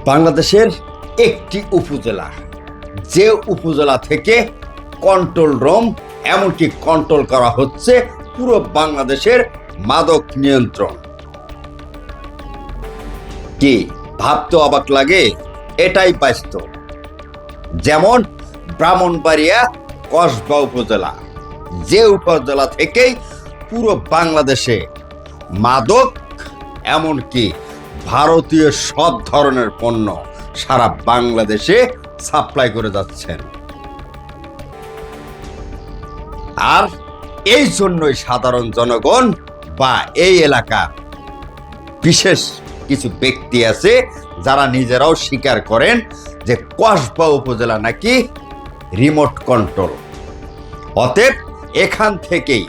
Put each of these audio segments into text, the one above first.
বাংলাদেশের একটি উপজেলা, যে উপজেলা থেকে কন্ট্রোল রুম এমনকি কন্ট্রোল করা হচ্ছে পুরো বাংলাদেশের মাদক নিয়ন্ত্রণ। কি ভাবতে অবাক লাগে? এটাই বাস্তব। যেমন ব্রাহ্মণবাড়িয়া কসবা উপজেলা, যে উপজেলা থেকেই পুরো বাংলাদেশে মাদক এমনকি ভারতীয় সব ধরনের পণ্য সারা বাংলাদেশে সাপ্লাই করে যাচ্ছেন। আর এই জন্যই সাধারণ জনগণ বা এই এলাকার বিশেষ কিছু ব্যক্তি আছে যারা নিজেরাও স্বীকার করেন যে কসবা উপজেলা নাকি রিমোট কন্ট্রোল। অতএব এখান থেকেই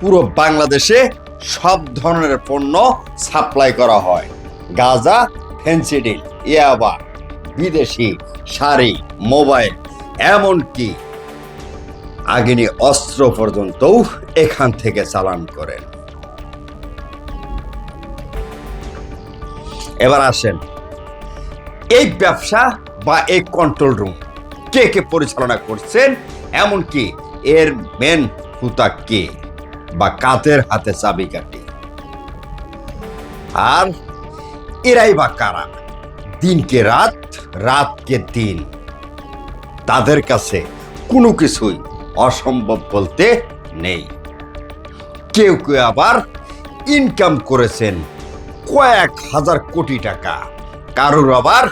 পুরো বাংলাদেশে সব ধরনের পণ্য সাপ্লাই করা হয়। গাঁজা, ফেন্সিডিল, ইয়াবা, বিদেশি শাড়ি, মোবাইল, এমনকি আগুনি অস্ত্র পর্যন্তও এখান থেকে চালান করেন। এবার আসেন, এই ব্যবসা বা এই কন্ট্রোল রুম কে কে পরিচালনা করছেন, এমনকি এর মেন হুতা কে বা কাদের হাতে চাবিকাঠি, আর এরাই বা কারা? দিনকে রাত, রাতকে দিন। তাদের কাছে কোনো কিছুই অসম্ভব বলতে নেই। কেউ কেউ আবার ইনকাম করেছেন কয়েক হাজার কোটি টাকা, কারোর আবার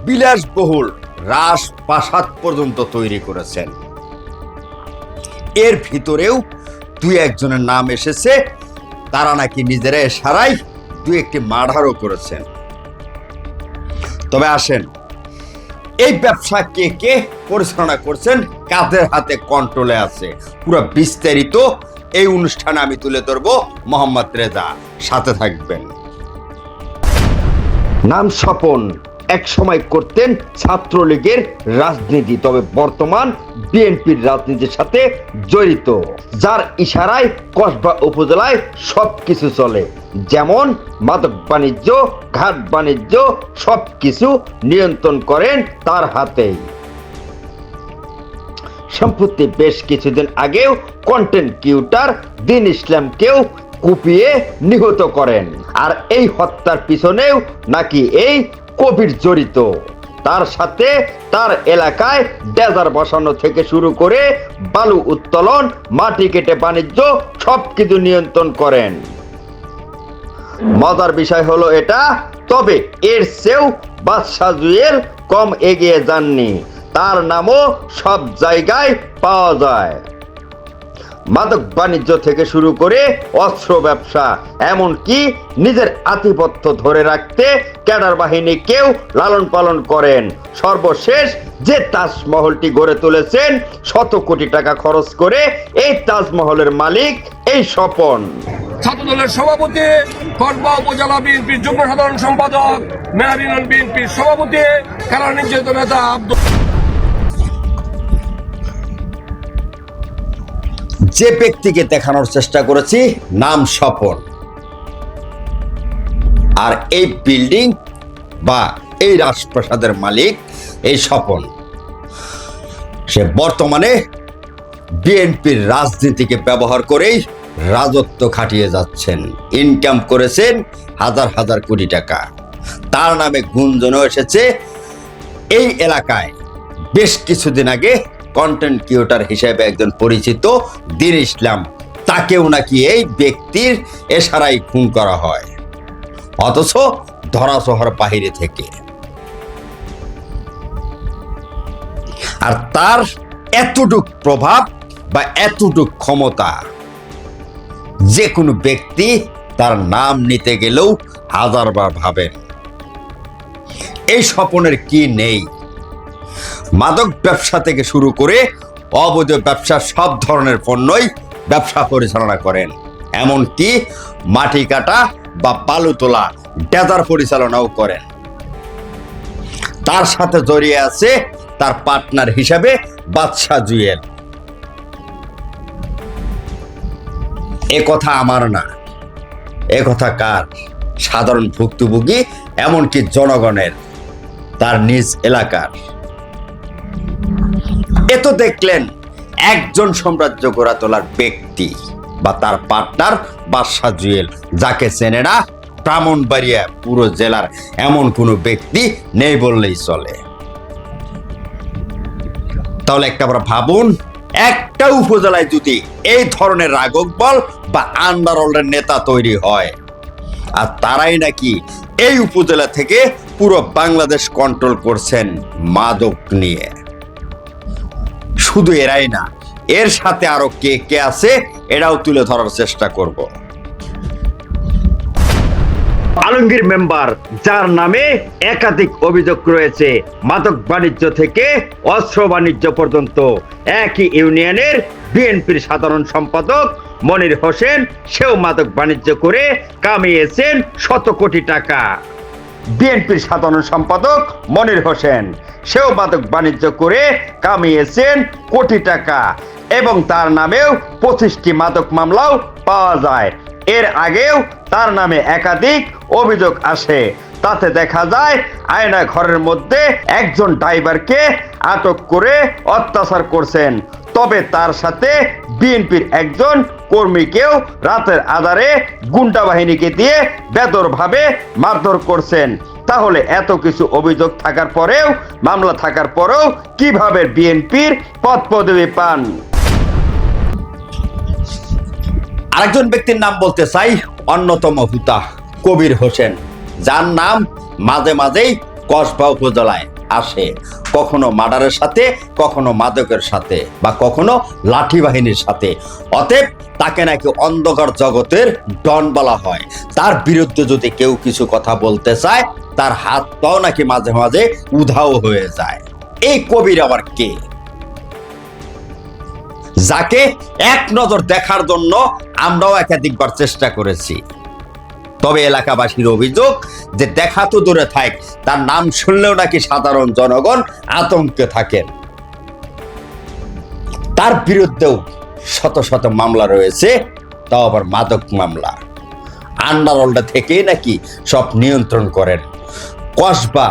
বিলাসবহুল রাজপ্রাসাদ পর্যন্ত তৈরি করেছেন। এর ভিতরেও দুই একজনের নাম এসেছে, তারা নাকি নিজেরা এশারাই দুই একটি মার্ডারও করেছেন। তবে আসেন, এই ব্যবসা কে কে পরিচালনা করছেন, কাদের হাতে কন্ট্রোলে আছে, পুরো বিস্তারিত এই অনুষ্ঠানে আমি তুলে ধরবো। মোহাম্মদ রেজা, সাথে থাকবেন। নাম স্বপন এক সময় করতেন ছাত্রলীগের রাজনীতি, তবে বর্তমান বিএনপির রাজনীতির সাথে জড়িত, যার ইশারায় কসবা উপজেলায় সবকিছু চলে। যেমন মাদক বাণিজ্য, ঘাট বাণিজ্য, সবকিছু নিয়ন্ত্রণ করেন তার হাতেই। সম্প্রতি বেশ কিছুদিন আগেও কন্টেন্ট ক্রিয়েটর দীন ইসলামকেও কুপিয়ে নিহত করেন। আর এই হত্যার পিছনেও নাকি এই কবির জড়িত। তার সাথে তার এলাকায় ডেজার বসানো থেকে শুরু করে বালু উত্তোলন, মাটি কেটে বাণিজ্য সবকিছু নিয়ন্ত্রণ করেন। মজার বিষয় হলো এটা, তবে এর চেয়েও বাদশাহ জুয়েল কম এগিয়ে যাননি। তার নামও সব জায়গায় পাওয়া যায়। মাদক বাণিজ্য থেকে শুরু করে অস্ত্র ব্যবসা, এমনকি নিজের আধিপত্য ধরে রাখতে ক্যাডার বাহিনীকেও লালন পালন করেন। সর্বশেষ যে তাজমহলটি গড়ে তুলেছেন শত কোটি টাকা খরচ করে, এই তাজমহলের মালিক এই স্বপন। ছাত্রদলের সভাপতি, কসবা উপজেলা বিএনপির যুগ্ম সাধারণ সম্পাদক, মেয়র ইউনিয়ন বিএনপির সভাপতি, কারা নির্যাতিত নেতা আব্দুল। যে ব্যক্তিকে দেখানোর চেষ্টা করেছি, নাম স্বপন। আর এই বিল্ডিং বা এই রাজপ্রাসাদের মালিক এই স্বপন। সে বর্তমানে বিএনপির রাজনীতিকে ব্যবহার করেই রাজত্ব খাটিয়ে যাচ্ছেন। ইনকাম করেছেন হাজার হাজার কোটি টাকা। তার নামে গুঞ্জনও এসেছে এই এলাকায়। বেশ কিছুদিন আগে কন্টেন্ট ক্রিয়েটর হিসেবে একজন পরিচিত দীন ইসলাম, তাকেও নাকি এই ব্যক্তির এশারায় খুন করা হয়, অথচ ধরাছোঁয়ার বাহিরে থেকে। আর তার এতটুক প্রভাব বা এতটুক ক্ষমতা, যে কোনো ব্যক্তি তার নাম নিতে গেলেও হাজারবার ভাবেন। এই স্বপনের কি নেই? মাদক ব্যবসা থেকে শুরু করে অবৈধ ব্যবসা, সব ধরনের পণ্যই ব্যবসা পরিচালনা করেন। এমনকি মাটি কাটা বা বালু তোলা, ডেজার পরিচালনাও করেন। তার সাথে জড়িয়ে আছে তার পার্টনার হিসাবে বাদশাহ জুয়েল। এ কথা আমার না, এ কথা কার? সাধারণ ভুক্তভোগী এমনকি জনগণের। তার নিজ এলাকার। এ তো দেখলেন একজন সাম্রাজ্য গড়ে তোলার ব্যক্তি বা তার পার্টনার বাদশাহ জুয়েল, যাকে চেনে না ব্রাহ্মণবাড়িয়া পুরো জেলার এমন কোনো ব্যক্তি নেই বললেই চলে। তাহলে একটাবার ভাবুন, একটা উপজেলায় যদি এই ধরনের রাঘববোয়াল বা আন্ডারওয়ার্ল্ডের নেতা তৈরি হয়, আর তারাই নাকি এই উপজেলা থেকে পুরো বাংলাদেশ কন্ট্রোল করছেন মাদক নিয়ে। শুধু এরাই না, এর সাথে আরো কে কে আছে এটাও তুলে ধরার চেষ্টা করব। আলমগীর মেম্বার, যার নামে একাধিক অভিযোগ রয়েছে, মাদক বাণিজ্য থেকে অস্ত্র বাণিজ্য পর্যন্ত। একই ইউনিয়নের বিএনপির সাধারণ সম্পাদক মনির হোসেন, সেও মাদক বাণিজ্য করে কামিয়েছেন শত কোটি টাকা। বিএনপির সাধারণ সম্পাদক মনির হোসেন, সেও মাদক বাণিজ্য করে কামিয়েছেন কোটি টাকা এবং তার নামেও 25টি মাদক মামলাও পাওয়া যায়। এর আগেও তার নামে একাধিক অভিযোগ আসে। তাতে দেখা যায় আয়না ঘরের মধ্যে একজন ড্রাইভারকে আটক করে অত্যাচার করছেন। তবে তার সাথে বিএনপির একজন কর্মীকেও রাতের আধারে গুন্ডা বাহিনীকে দিয়ে বেদরভাবে মারধর করছেন। তাহলে এত কিছু অভিযোগ থাকার পরেও, মামলা থাকার পরেও কিভাবে বিএনপির পদ পদবি পান? আরেকজন ব্যক্তির নাম বলতে চাই, অন্যতম হুতা কবির হোসেন, যার নাম মাঝে মাঝেই কসবা উপজেলায় আসে, কখনো মার্ডারের সাথে, কখনো মাদকের সাথে, বা কখনো লাঠি বাহিনীর সাথে। অতএব তাকে নাকি অন্ধকার জগতের ডন বলা হয়। তার বিরুদ্ধে যদি কেউ কিছু কথা বলতে চায়, তার হাত পাও নাকি মাঝে মাঝে উধাও হয়ে যায়। এই কবির আবার কে, যাকে এক নজর দেখার জন্য আমরাও একাধিকবার চেষ্টা করেছি। তবে এলাকাবাসীর অভিযোগ যে দেখা তো দূরে থাক, তার নাম শুনলেও নাকি সাধারণ জনগণ আতঙ্কে থাকেন। তার বিরুদ্ধেও শত শত মামলা রয়েছে, তাও আবার মাদক মামলা। আন্ডারওয়ার্ল্ড থেকেই নাকি সব নিয়ন্ত্রণ করেন। কসবা,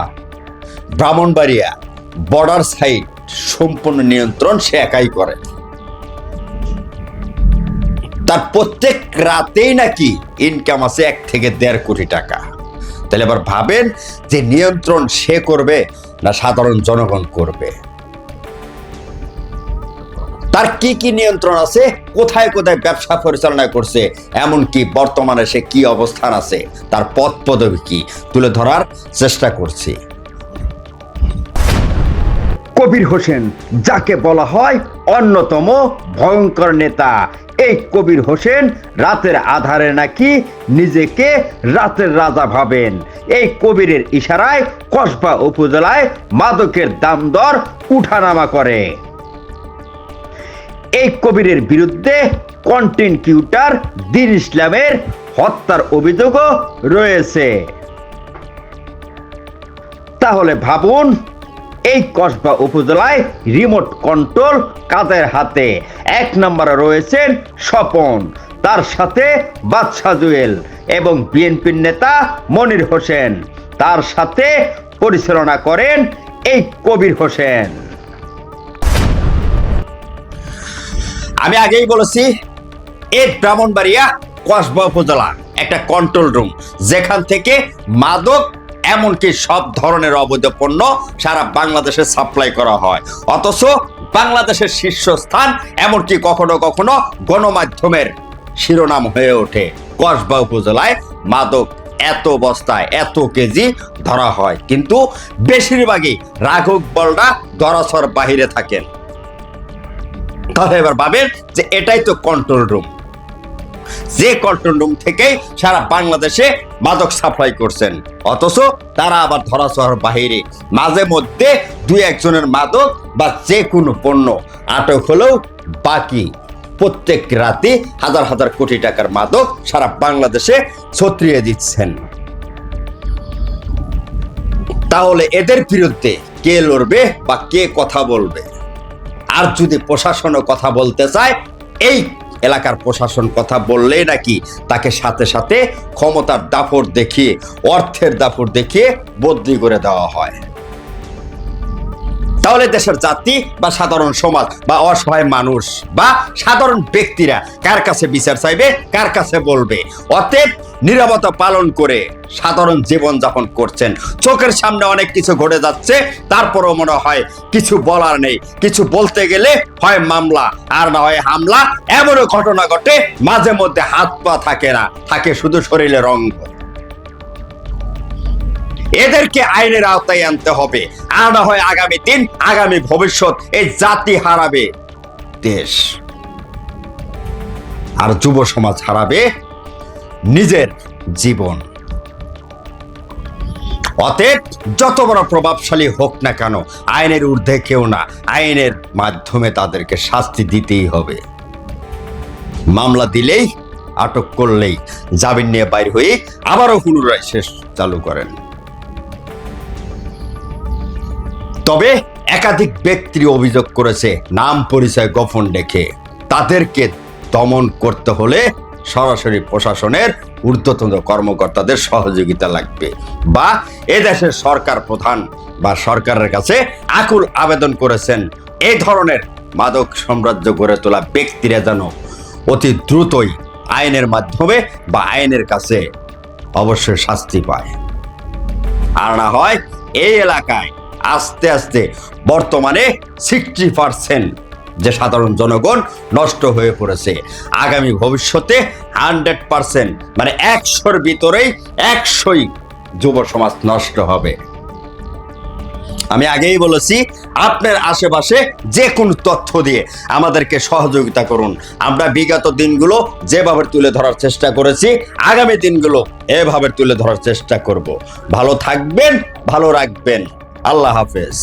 ব্রাহ্মণবাড়িয়া, বর্ডার সাইড সম্পূর্ণ নিয়ন্ত্রণ সে একাই করে। তার প্রত্যেক রাতেই নাকি ইনকাম আছে 1 থেকে 1.5 কোটি টাকা। তাহলে এবার ভাবেন যে নিয়ন্ত্রণ সে করবে না সাধারণ জনগণ করবে? তার কি কি নিয়ন্ত্রণ আছে, কোথায় কোথায় ব্যবসা পরিচালনা করছে, এমনকি বর্তমানে সে কি অবস্থান আছে, তার পদ পদবি কি, তুলে ধরার চেষ্টা করছি। কবির হোসেন, যাকে বলা হয় অন্যতম ভয়ঙ্কর নেতা, এই কবির হোসেন রাতের আধারে নাকি নিজেকে রাতের রাজা ভাবেন। এই কবিরের ইশারায় কসবা উপজেলায় মাদকের দাম দর উঠানামা করে। এই কবিরের বিরুদ্ধে কন্টেন্ট ক্রিয়েটর দিন ইসলামের হত্যার অভিযোগও রয়েছে। তাহলে ভাবুন, এই কসবা উপজেলায় রিমোট কন্ট্রোল কাদের হাতে? 1 নম্বরে রয়েছেন স্বপন, তার সাথে বাদশাহ জুয়েল এবং বিএনপির নেতা মনির হোসেন, তার সাথে পরিচালনা করেন এই কবির হোসেন। আমি আগেই বলেছি, এই ব্রাহ্মণবাড়িয়া কসবা উপজেলা একটা কন্ট্রোল রুম, যেখান থেকে মাদক এমনকি সব ধরনের অবৈধ পণ্য সারা বাংলাদেশে সাপ্লাই করা হয়। অথচ বাংলাদেশের শীর্ষস্থান, এমনকি কখনো কখনো গণমাধ্যমের শিরোনাম হয়ে ওঠে, কসবা উপজেলায় মাদক এত বস্তায় এত কেজি ধরা হয়, কিন্তু বেশিরভাগই রাঘববোয়ালরা ধরাছোঁয়ার বাহিরে থাকেন। তাহলে এবার ভাবেন যে এটাই তো কন্ট্রোল রুম, যে কন্ট্রোল রুম থেকেই সারা বাংলাদেশে মাদক সাপ্লাই করছেন। অথচ তারা আবার ধরাছোঁয়ার বাহিরে। মাঝে মধ্যে 2-1 জনের মাদক বা যে কোনো পণ্য আটক হলেও বাকি প্রত্যেক রাতে হাজার হাজার কোটি টাকার মাদক সারা বাংলাদেশে ছড়িয়ে দিচ্ছেন। তাহলে এদের বিরুদ্ধে কে লড়বে বা কে কথা বলবে? আর যদি প্রশাসনও কথা বলতে চায়, এই এলাকার প্রশাসন কথা বললেই নাকি তাকে সাথে সাথে ক্ষমতার দাপট দেখিয়ে, অর্থের দাপট দেখিয়ে বদলি করে দেওয়া হয়। তাহলে দেশের জাতি বা সাধারণ সমাজ বা অসহায় মানুষ বা সাধারণ ব্যক্তিরা কার কাছে বিচার চাইবে, কার কাছে বলবে? অতএব নীরবতা পালন করে সাধারণ জীবন যাপন করছেন, চোখের সামনে অনেক কিছু ঘটে যাচ্ছে, তারপরও মনে হয় কিছু বলার নেই। কিছু বলতে গেলে হয় মামলা আর না হয় হামলা। এমনও ঘটনা ঘটে মাঝে মধ্যে হাত পা থাকে না, থাকে শুধু শরীরের অঙ্গ। এদেরকে আইনের আওতায় আনতে হবে, আর না হয় আগামী দিন, আগামী ভবিষ্যৎ এই জাতি হারাবে দেশ, আর যুব সমাজ হারাবে নিজের জীবন। অতএব যত বড় প্রভাবশালী হোক না কেন, আইনের ঊর্ধ্বে কেউ না, আইনের মাধ্যমে তাদেরকে শাস্তি দিতেই হবে। মামলা দিলেই, আটক করলেই জামিন নিয়ে বাইর হয়ে আবারও পুনরায় শেষ চালু করেন। তবে একাধিক ব্যক্তি অভিযোগ করেছে নাম পরিচয় গোপন রেখে তাদেরকে দমন করতে হলে সরাসরি প্রশাসনের ঊর্ধ্বতন কর্মকর্তাদের সহযোগিতা লাগবে, বা এদেশের সরকার প্রধান বা সরকারের কাছে আকুল আবেদন করেছেন এই ধরনের মাদক সাম্রাজ্য গড়ে তোলা ব্যক্তিরা যেন অতি দ্রুতই আইনের মাধ্যমে বা আইনের কাছে অবশ্যই শাস্তি পায়। আর না হয় এই এলাকায় আস্তে আস্তে বর্তমানে 60% যে সাধারণ জনগণ নষ্ট হয়ে পড়েছে, আগামী ভবিষ্যতে 100% মানে 100-র ভিতরেই 100ই যুব সমাজ নষ্ট হবে। আমি আগেই বলেছি, আপনার আশেপাশে যে কোনো তথ্য দিয়ে আমাদেরকে সহযোগিতা করুন। আমরা বিগত দিনগুলো যেভাবে তুলে ধরার চেষ্টা করেছি, আগামী দিনগুলো এভাবে তুলে ধরার চেষ্টা করব। ভালো থাকবেন, ভালো রাখবেন। আল্লাহ হাফেজ।